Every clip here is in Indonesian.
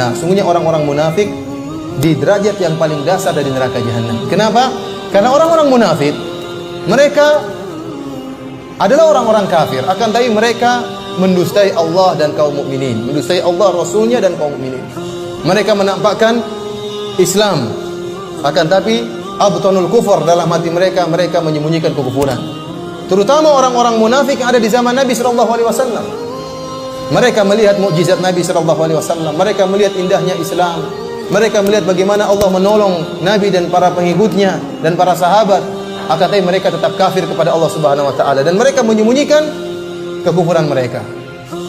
nar. Sungguhnya orang-orang munafik di derajat yang paling dasar dari neraka jahanam. Kenapa? Karena orang-orang munafik mereka adalah orang-orang kafir, akan tapi mereka mendustai Allah dan kaum mukminin, mendustai Allah, Rasulnya dan kaum mukminin. Mereka menampakkan Islam, akan tapi abtanul kufur, dalam hati mereka menyembunyikan kekufuran. Terutama orang-orang munafik yang ada di zaman Nabi sallallahu alaihi wasallam. Mereka melihat mukjizat Nabi sallallahu alaihi wasallam, mereka melihat indahnya Islam, mereka melihat bagaimana Allah menolong Nabi dan para pengikutnya dan para sahabat. Akan tapi mereka tetap kafir kepada Allah Subhanahu wa taala dan mereka menyembunyikan kekufuran mereka.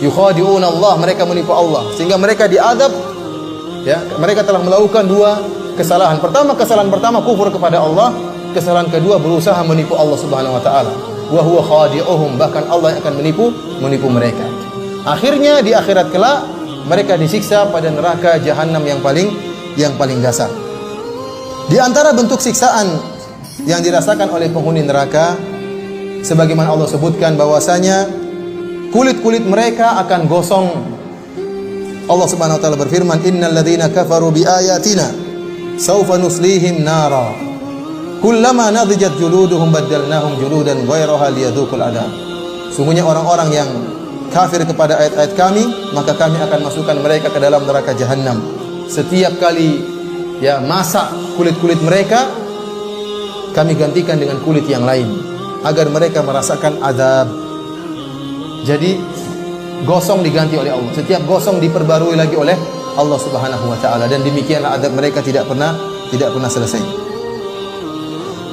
Yukhadi'una Allah, mereka menipu Allah sehingga mereka diadab. Ya, mereka telah melakukan dua kesalahan. Kesalahan pertama kufur kepada Allah, kesalahan kedua berusaha menipu Allah Subhanahu wa taala. Wa huwa khadi'uhum, bahkan Allah yang akan menipu mereka. Akhirnya di akhirat kelak mereka disiksa pada neraka jahanam yang paling dasar. Di antara bentuk siksaan yang dirasakan oleh penghuni neraka, sebagaimana Allah sebutkan bahwasanya kulit-kulit mereka akan gosong. Allah Subhanahu wa taala berfirman, "Innal ladzina kafaru biayatina saufa nuslihim nara. Kullama nadijat juluduhum baddalnahum juludan ghairaha liyadzuqul adzab." Sungguhnya orang-orang yang kafir kepada ayat-ayat kami, maka kami akan masukkan mereka ke dalam neraka jahanam. Setiap kali masak kulit-kulit mereka, kami gantikan dengan kulit yang lain agar mereka merasakan azab. Jadi gosong diganti oleh Allah. Setiap gosong diperbarui lagi oleh Allah Subhanahu wa taala dan demikianlah azab mereka tidak pernah selesai.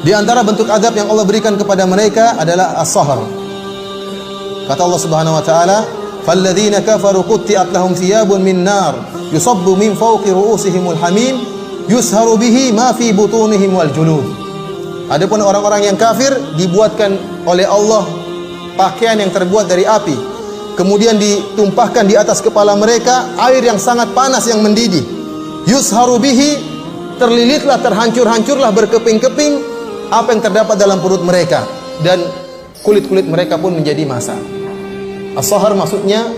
Di antara bentuk azab yang Allah berikan kepada mereka adalah as-sahr. Kata Allah Subhanahu wa taala, "Falladzina kafaru qutti'at lahum thiyabun min nar yusabbu min fawqi ru'usihimul hamim yusharu bihi ma fi butunihim wal julud." Adapun orang-orang yang kafir dibuatkan oleh Allah pakaian yang terbuat dari api, kemudian ditumpahkan di atas kepala mereka air yang sangat panas yang mendidih. Yusharu bihi, terlilitlah, terhancur-hancurlah, berkeping-keping apa yang terdapat dalam perut mereka dan kulit-kulit mereka pun menjadi massa. As-sahar maksudnya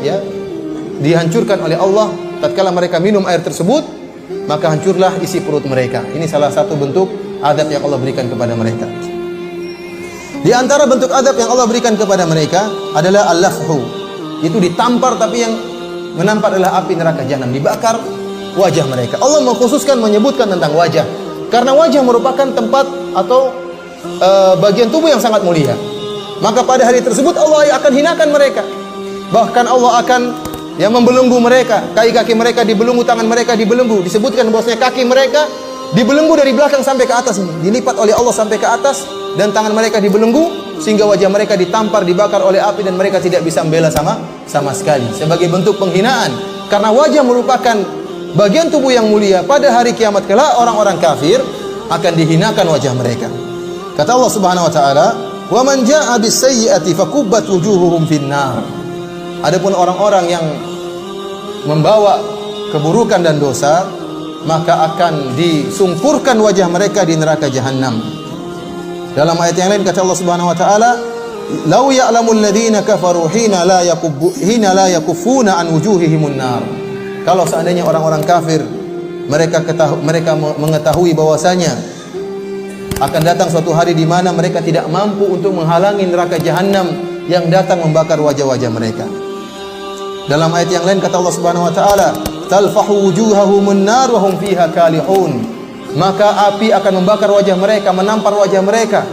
dihancurkan oleh Allah tatkala mereka minum air tersebut, maka hancurlah isi perut mereka. Ini salah satu bentuk adab yang Allah berikan kepada mereka. Di antara bentuk adab yang Allah berikan kepada mereka adalah al-lafhu. Itu ditampar, tapi yang menampar adalah api neraka jahanam, dibakar wajah mereka. Allah mengkhususkan menyebutkan tentang wajah karena wajah merupakan tempat atau bagian tubuh yang sangat mulia. Maka pada hari tersebut Allah akan hinakan mereka. Bahkan Allah akan membelenggu mereka, kaki-kaki mereka dibelenggu, tangan mereka dibelenggu. Disebutkan bahwasanya kaki mereka dibelenggu dari belakang sampai ke atas, dilipat oleh Allah sampai ke atas, dan tangan mereka dibelenggu sehingga wajah mereka ditampar, dibakar oleh api dan mereka tidak bisa membela sama sekali sebagai bentuk penghinaan. Karena wajah merupakan bagian tubuh yang mulia. Pada hari kiamat kelak orang-orang kafir akan dihinakan wajah mereka. Kata Allah Subhanahu wa taala, "Wa man jaa'a bis-sayyi'ati fakubbat wujuhuhum fin-nar." Adapun orang-orang yang membawa keburukan dan dosa, maka akan disungkurkan wajah mereka di neraka jahanam. Dalam ayat yang lain kata Allah Subhanahu wa taala, "Lau ya'lamul ladzina kafaru hina la yakuffuna an wujuhihimun nar." Kalau seandainya orang-orang kafir mereka mengetahui bahwasanya akan datang suatu hari di mana mereka tidak mampu untuk menghalangi neraka jahanam yang datang membakar wajah-wajah mereka. Dalam ayat yang lain kata Allah Subhanahu wa taala, "Talfahu wujuhahumun nar wa hum fiha kalihun." Maka api akan membakar wajah mereka, menampar wajah mereka.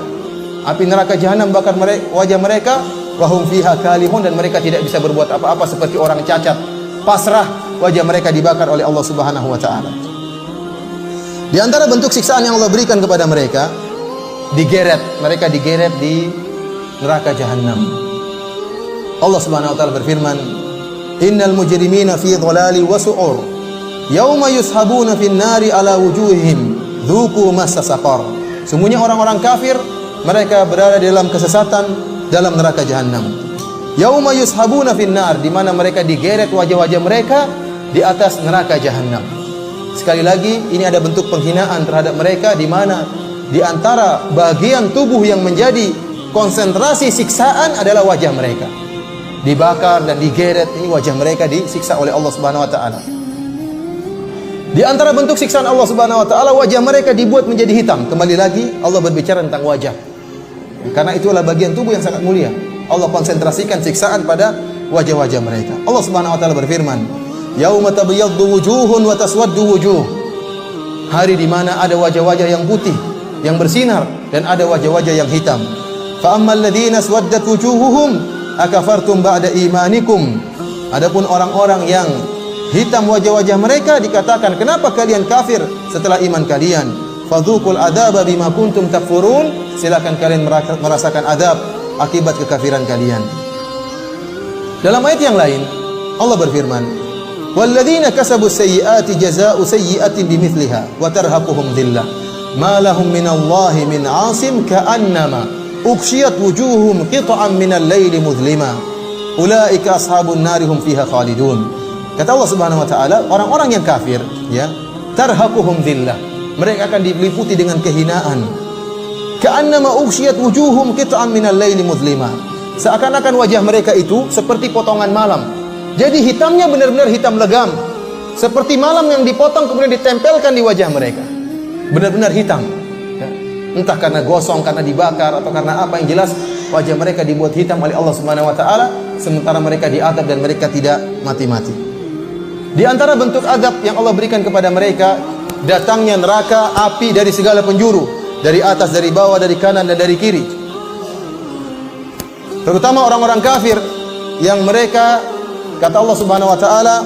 Api neraka jahanam bakar wajah mereka, wa hum fiha kalihun, dan mereka tidak bisa berbuat apa-apa seperti orang cacat. Pasrah, wajah mereka dibakar oleh Allah Subhanahu wa taala. Di antara bentuk siksaan yang Allah berikan kepada mereka, digeret, mereka digeret di neraka jahanam. Allah Subhanahu wa taala berfirman, "Innal mujrimina fi dhalali wa su'ur yauma yushabuna fin nari ala wujuhihim dzuqu massa saqar." Sungguhnya orang-orang kafir mereka berada dalam kesesatan dalam neraka jahanam. Yauma yushabuna fin nar, di mana mereka digeret wajah-wajah mereka di atas neraka jahanam. Sekali lagi ini ada bentuk penghinaan terhadap mereka, di mana di antara bagian tubuh yang menjadi konsentrasi siksaan adalah wajah mereka. Dibakar dan digeret, ini wajah mereka disiksa oleh Allah Subhanahu wa taala. Di antara bentuk siksaan Allah Subhanahu wa taala, wajah mereka dibuat menjadi hitam. Kembali lagi Allah berbicara tentang wajah. Karena itulah bagian tubuh yang sangat mulia. Allah konsentrasikan siksaan pada wajah-wajah mereka. Allah Subhanahu wa taala berfirman, "Yauma tabyaddu wujuhun wa taswaddu wujuh." Hari di mana ada wajah-wajah yang putih, yang bersinar, dan ada wajah-wajah yang hitam. Fa ammal ladzina aswaddat wujuhuhum akafartum ba'da imanikum. Adapun orang-orang yang hitam wajah-wajah mereka, dikatakan, kenapa kalian kafir setelah iman kalian? Fadzuqul adzaba bima kuntum takfurun. Silakan kalian merasakan azab akibat kekafiran kalian. Dalam ayat yang lain Allah berfirman, walladzina kasabus sayyiati jazaa'u sayyi'atin bimithliha wa tarhaquhum dhillah ma lahum minallahi min 'asim ka'annama ughshiyat wujuhum qit'an minal laili mudhlima ulaika ashabun nari hum fiha khalidun. Kata Allah Subhanahu wa taala, orang-orang yang kafir, ya, tarhaquhum dhillah, mereka akan diliputi dengan kehinaan. Ka'annama ughshiyat wujuhum qit'an minal laili mudhlima. Seakan-akan wajah mereka itu seperti potongan malam. Jadi hitamnya benar-benar hitam legam. Seperti malam yang dipotong kemudian ditempelkan di wajah mereka. Benar-benar hitam. Ya. Entah karena gosong, karena dibakar, atau karena apa, yang jelas wajah mereka dibuat hitam oleh Allah Subhanahu wa taala, sementara mereka diadab dan mereka tidak mati-mati. Di antara bentuk adab yang Allah berikan kepada mereka, datangnya neraka api dari segala penjuru, dari atas, dari bawah, dari kanan dan dari kiri. Terutama orang-orang kafir yang mereka, kata Allah Subhanahu wa taala,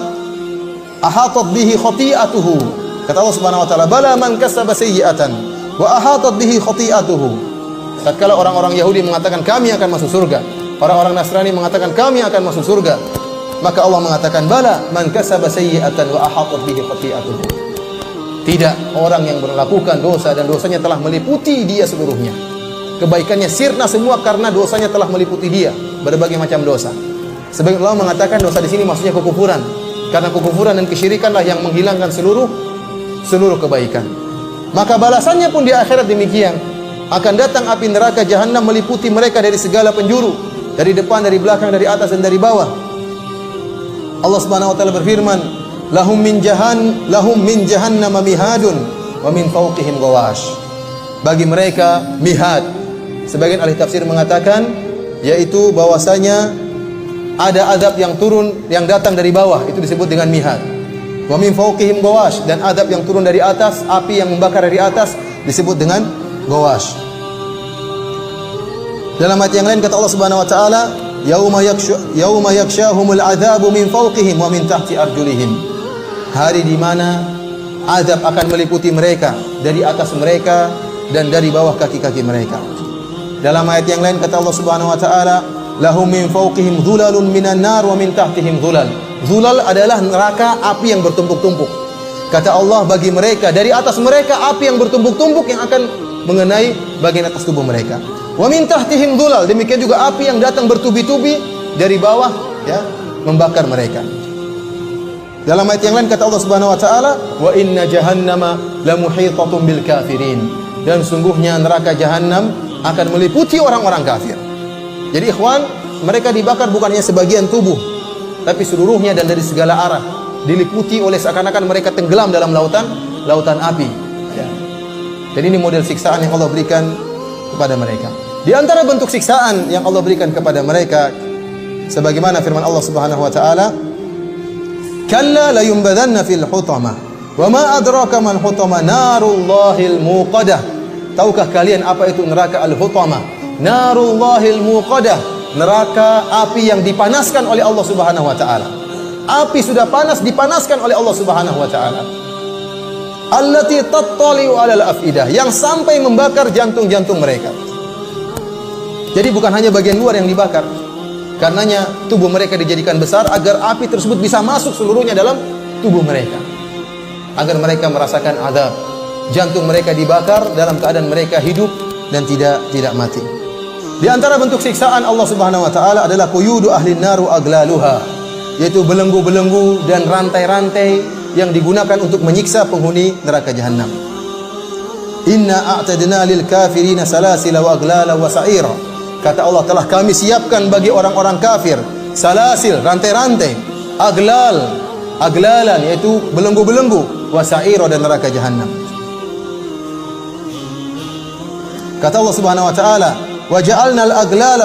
ahatat bihi khati'atuhu. Kata Allah Subhanahu wa taala, bala man kasaba sayyi'atan wa ahatat bihi khati'atuhu. Tatkala orang-orang Yahudi mengatakan kami akan masuk surga, orang-orang Nasrani mengatakan kami akan masuk surga, maka Allah mengatakan bala man kasaba sayyi'atan wa ahatat bihi khati'atuhu. Tidak, orang yang melakukan dosa dan dosanya telah meliputi dia seluruhnya. Kebaikannya sirna semua karena dosanya telah meliputi dia, berbagai macam dosa. Sebagian Allah mengatakan dosa di sini maksudnya kekufuran. Karena kekufuran dan kesyirikanlah yang menghilangkan seluruh kebaikan. Maka balasannya pun di akhirat demikian. Akan datang api neraka jahanam meliputi mereka dari segala penjuru, dari depan, dari belakang, dari atas dan dari bawah. Allah Subhanahu wa taala berfirman, lahum min jahannam mihadun wa min fawqihim ghawash. Bagi mereka mihad. Sebagian ahli tafsir mengatakan yaitu bahwasanya ada azab yang turun, yang datang dari bawah, itu disebut dengan mihad. Wa min fawqihim ghawash, dan azab yang turun dari atas, api yang membakar dari atas, disebut dengan ghawash. Dalam ayat yang lain kata Allah Subhanahu wa taala, yauma yakshahumul adzabu min fawqihim wa min tahti arjulihim. Hari di mana azab akan meliputi mereka, dari atas mereka dan dari bawah kaki-kaki mereka. Dalam ayat yang lain kata Allah Subhanahu wa taala, lahum min fawqihim dhulalun minan nar wa min tahtihim dhulal. Dhulal adalah neraka, api yang bertumpuk-tumpuk. Kata Allah, bagi mereka, dari atas mereka api yang bertumpuk-tumpuk yang akan mengenai bagian atas tubuh mereka. Wa min tahtihim dhulal, demikian juga api yang datang bertubi-tubi dari bawah, ya, membakar mereka. Dalam ayat yang lain kata Allah Subhanahu wa taala, wa inna jahannama lamuhitatun bil kafirin. Dan sungguhnya neraka jahanam akan meliputi orang-orang kafir. Jadi ikhwan, mereka dibakar bukan hanya sebagian tubuh, tapi seluruhnya dan dari segala arah, diliputi oleh seakan-akan mereka tenggelam dalam lautan api. Ya. Jadi ini model siksaan yang Allah berikan kepada mereka. Di antara bentuk siksaan yang Allah berikan kepada mereka, sebagaimana firman Allah Subhanahu wa taala, kalla la yumbadanna fil hutamah wa ma adraka man hutamah narullahil muqadah. Tahukah kalian apa itu neraka al-hutamah? Narullahil muqadah, neraka api yang dipanaskan oleh Allah Subhanahu wa taala. Api sudah panas dipanaskan oleh Allah Subhanahu wa taala. Allati tattali'u 'alal afidah, yang sampai membakar jantung-jantung mereka. Jadi bukan hanya bagian luar yang dibakar. Karenanya tubuh mereka dijadikan besar agar api tersebut bisa masuk seluruhnya dalam tubuh mereka. Agar mereka merasakan azab. Jantung mereka dibakar dalam keadaan mereka hidup dan tidak mati. Di antara bentuk siksaan Allah Subhanahu wa taala adalah quyudu ahlin naru aglaluha, yaitu belenggu-belenggu dan rantai-rantai yang digunakan untuk menyiksa penghuni neraka jahanam. Inna a'tadna lil kafirina salasila wa aglala wa sa'ira. Kata Allah, telah kami siapkan bagi orang-orang kafir salasil, rantai-rantai, aglal, aglalan, yaitu belenggu-belenggu, wa sa'ira, dan neraka jahannam. Kata Allah Subhanahu wa taala, wa ja'alnal aglala